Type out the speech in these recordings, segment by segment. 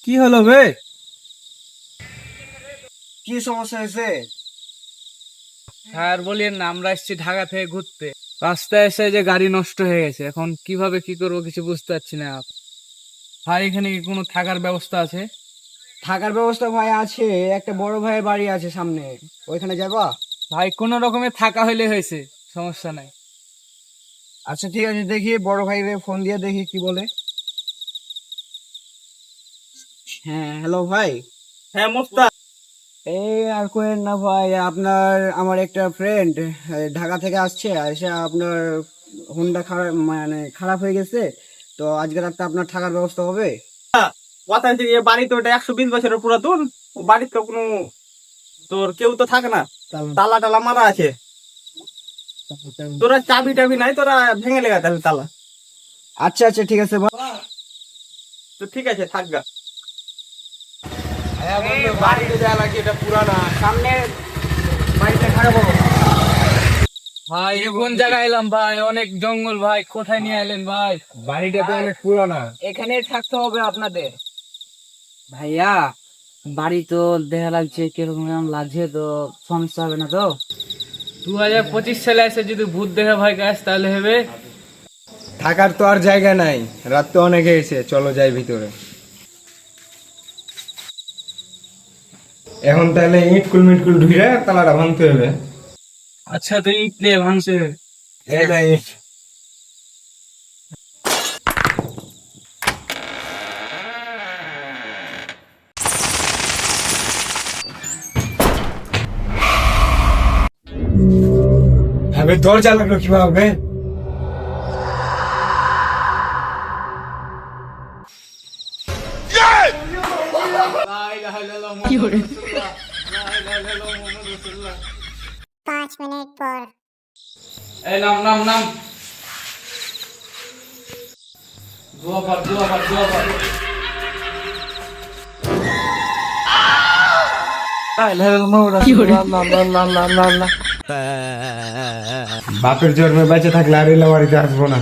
কি হলো বে? কি সমস্যা হয়েছে? আর বলিয়েন না, আমরা এসেছি ঢাকা থেকে ঘুরতে। রাস্তায় এসে যে গাড়ি নষ্ট হয়ে গেছে, এখন কিভাবে কি করবো কিছু বুঝতে পারছি না। ভাই, এখানে কি কোনো থাকার ব্যবস্থা আছে? থাকার ব্যবস্থা ভাই আছে, একটা বড় ভাইয়ের বাড়ি আছে সামনে, ওইখানে যাবা? ভাই, কোনো রকমে থাকা হইলে হয়েছে, সমস্যা নাই। আচ্ছা ঠিক আছে, দেখি বড় ভাইরে ফোন দিয়ে দেখি কি বলে। হ্যাঁ, হ্যালো ভাই। হ্যাঁ মোস্তাক। এই আর কোয়েন না ভাই, আপনার আমার একটা ফ্রেন্ড ঢাকা থেকে আসছে, এসে আপনার হোন্ডা খারাপ মানে খারাপ হয়ে গেছে। তো আজকে রাতটা আপনার থাকার ব্যবস্থা হবে? কথা হচ্ছে যে বাড়ি তো ওটা 120 বছরের পুরাতন। ও বাড়ির তো কোনো তোর কেউ তো থাকে না, তালা টালা মারা আছে। তোরা চাবি টাবি নাই, তোরা ভেঙে লেগা তাহলে তালা। আচ্ছা আচ্ছা ঠিক আছে ভাই। তো ঠিক আছে, থাকগা। বাড়িতে যা লাগে এটা পুরানা, সামনে বাড়িটা খারাপ হবে। ভাই, এ কোন জায়গায় এলাম ভাই? অনেক জঙ্গল ভাই, কোথায় নিয়ে এলেন ভাই? বাড়িটা তো অনেক পুরানা। এখানে থাকতে হবে আপনাদের। ভাইয়া, বাড়ি তো দেখা লাগছে কিরকম এরকম লাগছে, তো সমস্যা হবে না তো? 2025 সালে এসে যদি ভূত দেখা ভয় গাছ তাহলে হবে। থাকার তো আর জায়গা নাই, রাত তো অনেক হয়েছে, চলো যাই ভিতরে। এখন তাহলে ইটকুল মিটকুল ঢুইরা তালাটা ভাঙতে হবে। আচ্ছা, তুই ইট নিয়ে ভাঙছে। এই না ইট। হ্যাঁ, দরজা লাগলো কিভাবে? এই নাম নাম নাম। দোয়া পর দোয়া পর দোয়া পর। বাপের জন্মে বেঁচে থাকলে আর এলা বাড়িতে আসবো না।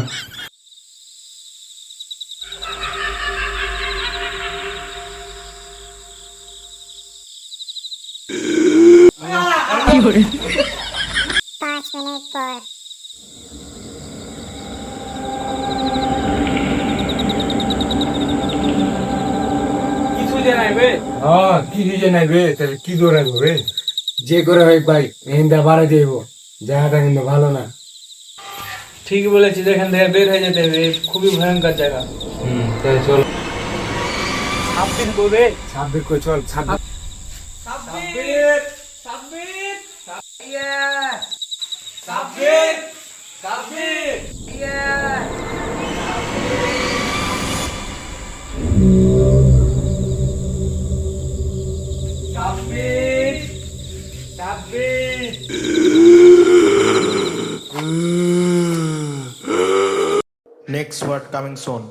কিছু জানাই বে। হ্যাঁ, কি দিয়ে নাইবে তাহলে কি দৌড়াই রে? যে করে হোক ভাই, এখানটা বাড়া যাইব, জায়গাটা কিন্তু ভালো না। ঠিক বলেছিস, এখান থেকে বের হয়ে যেতে হবে, খুবই ভয়ঙ্কর জায়গা। তাই চল। সাবধান করবে। ছাব্বির কই চল, Shabbir. Sabbir Sabbir Sabbir Sabbir Sabbir. Sabbir Sabbir. Next word coming soon.